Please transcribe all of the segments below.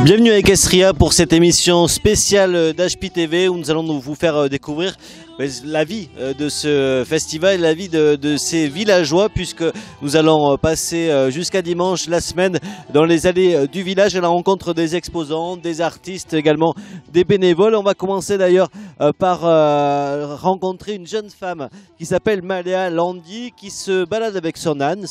Bienvenue à Equestria pour cette émission spéciale d'HPTV où nous allons vous faire découvrir la vie de ce festival, la vie de ces villageois, puisque nous allons passer jusqu'à dimanche la semaine dans les allées du village à la rencontre des exposants, des artistes, également des bénévoles. On va commencer d'ailleurs par rencontrer une jeune femme qui s'appelle Maléa Landi, qui se balade avec son âne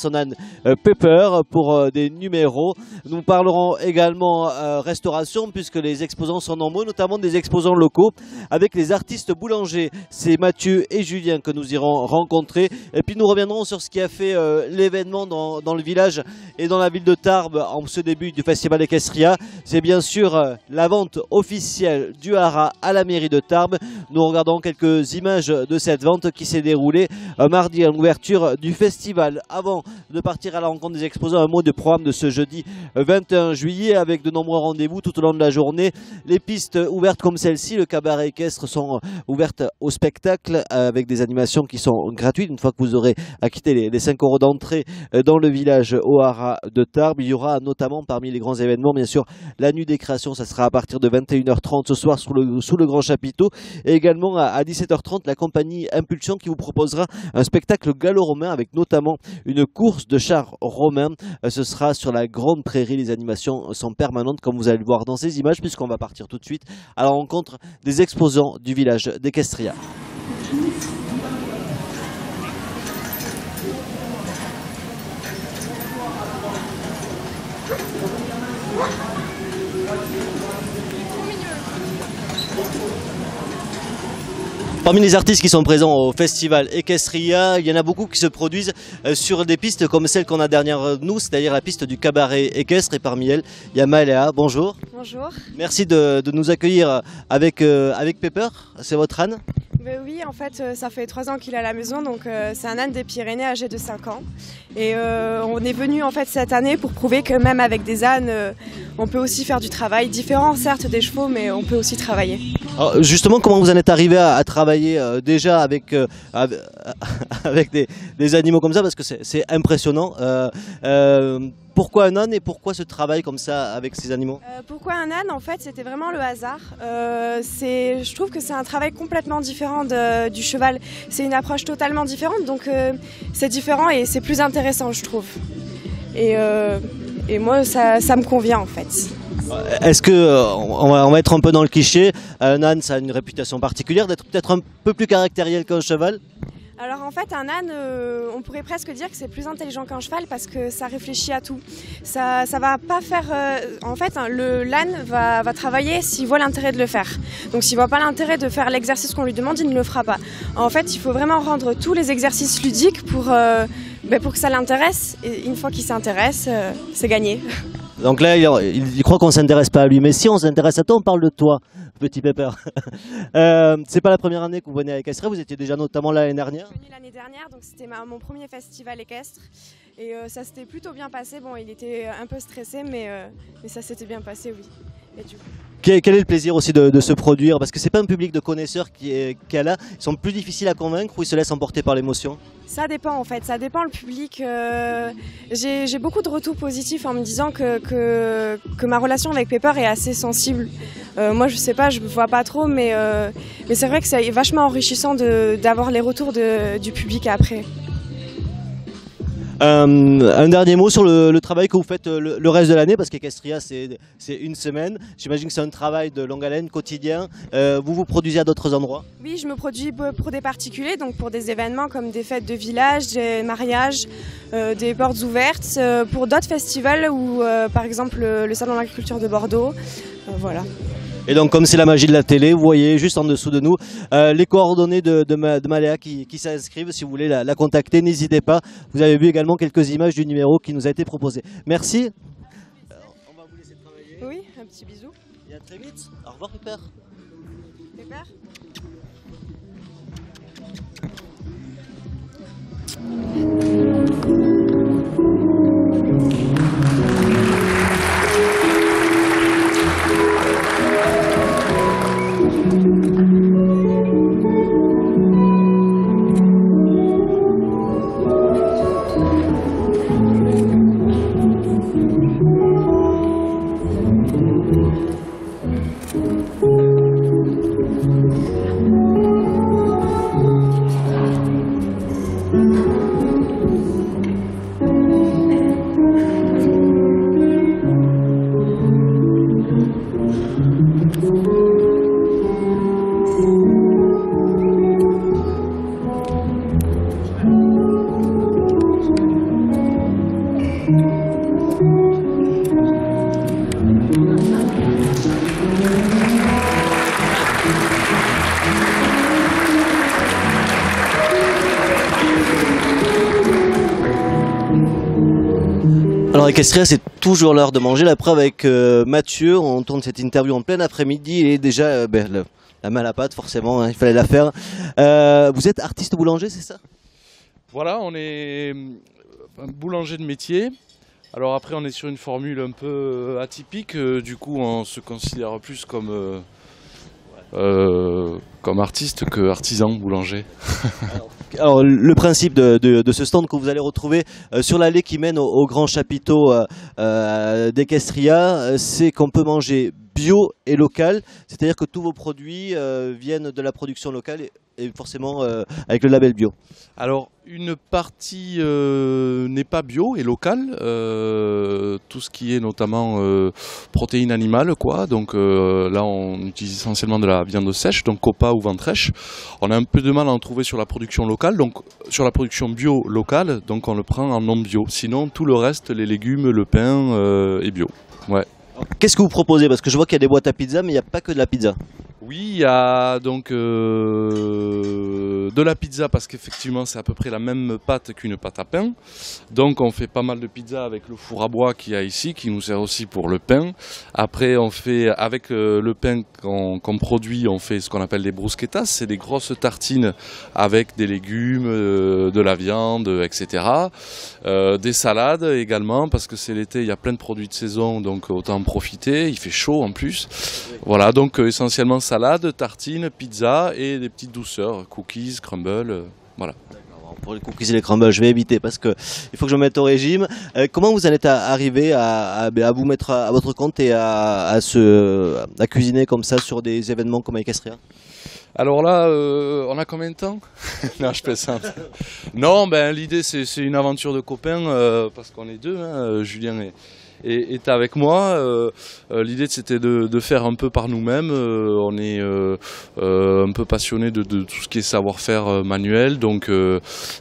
Pepper, pour des numéros. Nous parlerons également restauration, puisque les exposants sont nombreux, notamment des exposants locaux avec les artistes boulangers. C'est Mathieu et Julien que nous irons rencontrer. Et puis nous reviendrons sur ce qui a fait l'événement dans le village et dans la ville de Tarbes en ce début du festival Equestria. C'est bien sûr la vente officielle du haras à la mairie de Tarbes. Nous regardons quelques images de cette vente qui s'est déroulée mardi à l'ouverture du festival. Avant de partir à la rencontre des exposants, un mot de programme de ce jeudi 21 juillet avec de nombreux rendez-vous tout au long de la journée. Les pistes ouvertes comme celle-ci, le cabaret équestre, sont ouvertes au spectacle avec des animations qui sont gratuites. Une fois que vous aurez acquitté les 5 € d'entrée dans le village au haras de Tarbes, il y aura notamment parmi les grands événements, bien sûr, la nuit des créations. Ça sera à partir de 21h30 ce soir sous le grand chapiteau. Et également à 17h30, la compagnie Impulsion qui vous proposera un spectacle gallo-romain avec notamment une course de chars romains. Ce sera sur la grande prairie. Les animations sont permanentes comme vous allez le voir dans ces images, puisqu'on va partir tout de suite à la rencontre des exposants du village d'Equestria. Parmi les artistes qui sont présents au festival Equestria, il y en a beaucoup qui se produisent sur des pistes comme celle qu'on a derrière nous, c'est-à-dire la piste du cabaret équestre. Et parmi elles, il y a Maléa. Bonjour. Bonjour. Merci de nous accueillir avec Pepper. C'est votre âne? Oui, en fait, ça fait 3 ans qu'il est à la maison, donc c'est un âne des Pyrénées âgé de 5 ans. Et on est venu en fait cette année pour prouver que même avec des ânes, on peut aussi faire du travail, différent certes des chevaux, mais on peut aussi travailler. Alors, justement, comment vous en êtes arrivé à travailler déjà avec des animaux comme ça, parce que c'est impressionnant. Pourquoi un âne et pourquoi ce travail comme ça avec ces animaux? Pourquoi un âne? En fait, c'était vraiment le hasard. Je trouve que c'est un travail complètement différent du cheval. C'est une approche totalement différente, donc c'est différent et c'est plus intéressant, je trouve. Et moi, ça me convient en fait. Est-ce que, on va être un peu dans le cliché, un âne ça a une réputation particulière d'être peut-être un peu plus caractériel qu'un cheval? Alors en fait un âne, on pourrait presque dire que c'est plus intelligent qu'un cheval parce que ça réfléchit à tout. Ça va pas faire... en fait l'âne va travailler s'il voit l'intérêt de le faire. Donc s'il voit pas l'intérêt de faire l'exercice qu'on lui demande, il ne le fera pas. En fait il faut vraiment rendre tous les exercices ludiques pour que ça l'intéresse. Et une fois qu'il s'intéresse, c'est gagné. Donc là, il croit qu'on ne s'intéresse pas à lui. Mais si on s'intéresse à toi, on parle de toi, petit Pepper. C'est pas la première année que vous venez à Equestria, vous étiez déjà notamment l'année dernière? Je suis venue l'année dernière, donc c'était mon premier festival équestre. Et ça s'était plutôt bien passé. Bon, il était un peu stressé, mais ça s'était bien passé, oui. Et du coup... Quel est le plaisir aussi de se produire? Parce que c'est pas un public de connaisseurs qui est là. Ils sont plus difficiles à convaincre ou ils se laissent emporter par l'émotion? Ça dépend en fait, ça dépend le public. J'ai beaucoup de retours positifs en me disant que ma relation avec Pepper est assez sensible. Moi je sais pas, je ne vois pas trop, mais c'est vrai que c'est vachement enrichissant d'avoir les retours du public après. Un dernier mot sur le travail que vous faites le reste de l'année, parce qu'Equestria c'est une semaine. J'imagine que c'est un travail de longue haleine, quotidien. Vous vous produisez à d'autres endroits? Oui, je me produis pour des particuliers, donc pour des événements comme des fêtes de village, des mariages, des portes ouvertes, pour d'autres festivals ou par exemple le Salon de l'agriculture de Bordeaux. Voilà. Et donc comme c'est la magie de la télé, vous voyez juste en dessous de nous les coordonnées de Maléa qui s'inscrivent. Si vous voulez la contacter, n'hésitez pas. Vous avez vu également quelques images du numéro qui nous a été proposé. Merci. On va vous laisser travailler. Oui, un petit bisou. Et à très vite. Au revoir Pepper. Pepper. Alors Equestria, c'est toujours l'heure de manger. La preuve avec Mathieu, on tourne cette interview en plein après-midi. Il est déjà la main à la pâte, forcément, hein, il fallait la faire. Vous êtes artiste boulanger, c'est ça? Voilà, on est un boulanger de métier. Alors après, on est sur une formule un peu atypique. Du coup, on se considère plus comme artiste que artisan boulanger. Alors le principe de ce stand que vous allez retrouver sur l'allée qui mène au grand chapiteau d'Equestria, c'est qu'on peut manger bio et local, c'est-à-dire que tous vos produits viennent de la production locale et forcément avec le label bio. Alors une partie n'est pas bio et locale, tout ce qui est notamment protéines animales, quoi. Donc là on utilise essentiellement de la viande sèche, donc copa ou ventrèche. On a un peu de mal à en trouver sur la production locale, donc sur la production bio locale, donc on le prend en non bio. Sinon tout le reste, les légumes, le pain est bio. Ouais. Qu'est-ce que vous proposez? Parce que je vois qu'il y a des boîtes à pizza, mais il n'y a pas que de la pizza. Oui, il y a donc de la pizza parce qu'effectivement c'est à peu près la même pâte qu'une pâte à pain. Donc on fait pas mal de pizza avec le four à bois qu'il y a ici, qui nous sert aussi pour le pain. Après on fait avec le pain qu'on produit, on fait ce qu'on appelle des bruschettas, c'est des grosses tartines avec des légumes, de la viande, etc. Des salades également parce que c'est l'été, il y a plein de produits de saison, donc autant en profiter. Il fait chaud en plus. Voilà, donc essentiellement salade, tartines, pizza et des petites douceurs, cookies, crumble, voilà. Pour les cookies et les crumbles, je vais éviter parce que il faut que je me mette au régime. Comment vous allez arriver à vous mettre à votre compte et à cuisiner comme ça sur des événements comme Equestria? Alors là, on a combien de temps? Non, je plaisante. Non, ben l'idée c'est une aventure de copains parce qu'on est deux, hein, Julien est avec moi. L'idée c'était de faire un peu par nous-mêmes. On est un peu passionné de tout ce qui est savoir-faire manuel, donc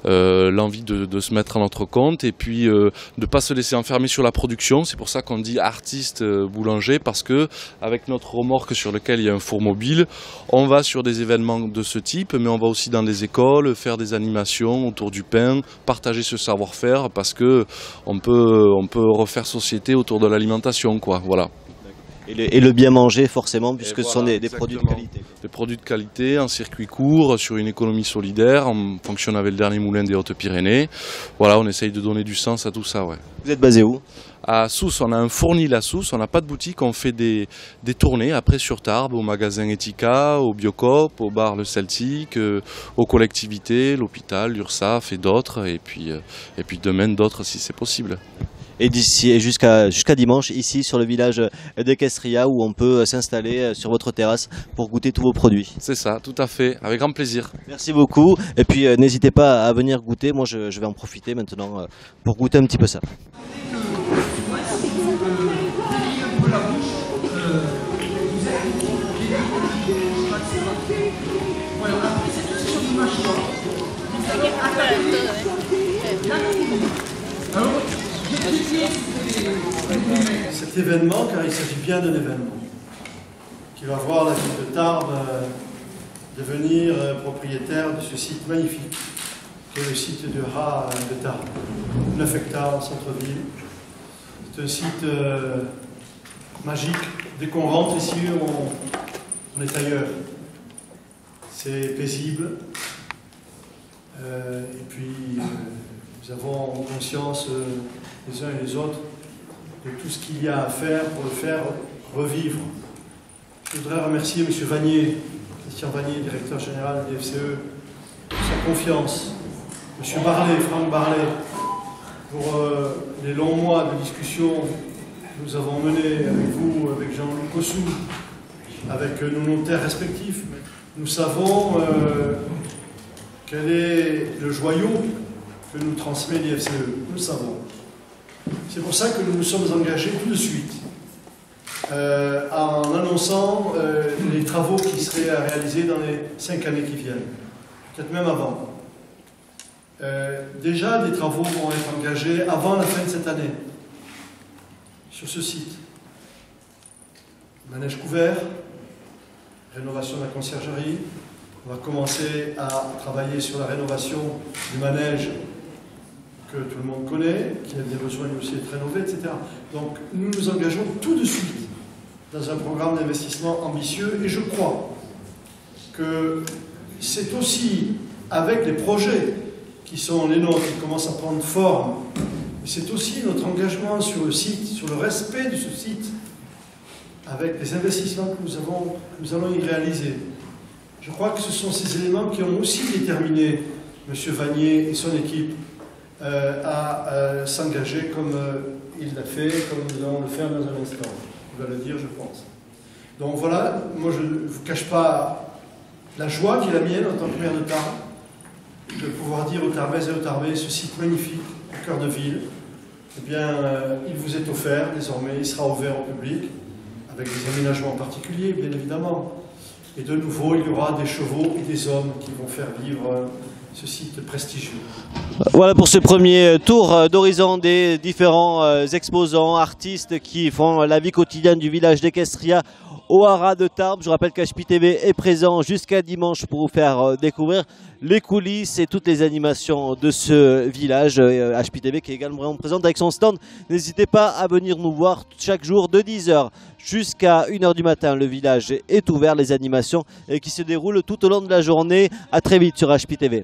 l'envie de se mettre à notre compte et puis de ne pas se laisser enfermer sur la production. C'est pour ça qu'on dit artiste boulanger, parce que avec notre remorque sur lequel il y a un four mobile, on va sur des événements de ce type, mais on va aussi dans des écoles, faire des animations autour du pain, partager ce savoir-faire, parce que on peut refaire société autour de l'alimentation, quoi. Voilà. Et le bien manger, forcément, puisque voilà, ce sont des produits de qualité. Des produits de qualité, en circuit court, sur une économie solidaire. On fonctionne avec le dernier moulin des Hautes-Pyrénées. Voilà, on essaye de donner du sens à tout ça, ouais. Vous êtes basé où? À Sousse, on a un fournil à Sousse, on n'a pas de boutique, on fait des tournées après sur Tarbes, au magasin Etika, au Biocop, au bar Le Celtic, aux collectivités, l'hôpital, l'URSSAF et d'autres, et puis demain d'autres si c'est possible. Et d'ici jusqu'à dimanche, ici sur le village d'Equestria, où on peut s'installer sur votre terrasse pour goûter tous vos produits. C'est ça, tout à fait, avec grand plaisir. Merci beaucoup. Et puis n'hésitez pas à venir goûter. Moi, je vais en profiter maintenant pour goûter un petit peu ça. Cet événement, car il s'agit bien d'un événement, qui va voir la ville de Tarbes devenir propriétaire de ce site magnifique, qui est le site du Raz de Tarbes, 9 hectares en centre-ville. C'est un site magique. Dès qu'on rentre ici, on est ailleurs. C'est paisible. Et puis, nous avons conscience les uns et les autres de tout ce qu'il y a à faire pour le faire revivre. Je voudrais remercier M. Vanier, Christian Vanier, directeur général des FCE, pour sa confiance. M. Barlet, Franck Barlet, pour les longs mois de discussion que nous avons menés avec vous, avec Jean-Luc Cossou, avec nos notaires respectifs. Nous savons quel est le joyau que nous transmet l'IFCE. Nous le savons. C'est pour ça que nous nous sommes engagés tout de suite en annonçant les travaux qui seraient à réaliser dans les 5 années qui viennent, peut-être même avant. Déjà, des travaux vont être engagés avant la fin de cette année sur ce site. Manège couvert, rénovation de la conciergerie. On va commencer à travailler sur la rénovation du manège que tout le monde connaît, qui a des besoins aussi d'être rénové, etc. Donc nous nous engageons tout de suite dans un programme d'investissement ambitieux et je crois que c'est aussi avec les projets qui sont les nôtres, qui commencent à prendre forme, c'est aussi notre engagement sur le site, sur le respect de ce site, avec les investissements que nous allons y réaliser. Je crois que ce sont ces éléments qui ont aussi déterminé M. Vanier et son équipe à s'engager comme il l'a fait, comme nous allons le faire dans un instant. Il va le dire, je pense. Donc voilà, moi je ne vous cache pas la joie qui est la mienne en tant que maire de Tarbes, de pouvoir dire aux Tarbaises et aux Tarbais, ce site magnifique, au cœur de ville, eh bien, il vous est offert désormais, il sera ouvert au public, avec des aménagements particuliers, bien évidemment. Et de nouveau, il y aura des chevaux et des hommes qui vont faire vivre ce site prestigieux. Voilà pour ce premier tour d'horizon des différents exposants, artistes qui font la vie quotidienne du village d'Équestria au Haras de Tarbes. Je rappelle qu'HP TV est présent jusqu'à dimanche pour vous faire découvrir les coulisses et toutes les animations de ce village. HP TV qui est également présente avec son stand. N'hésitez pas à venir nous voir chaque jour de 10 h jusqu'à 1 h du matin. Le village est ouvert, les animations qui se déroulent tout au long de la journée. À très vite sur HP TV.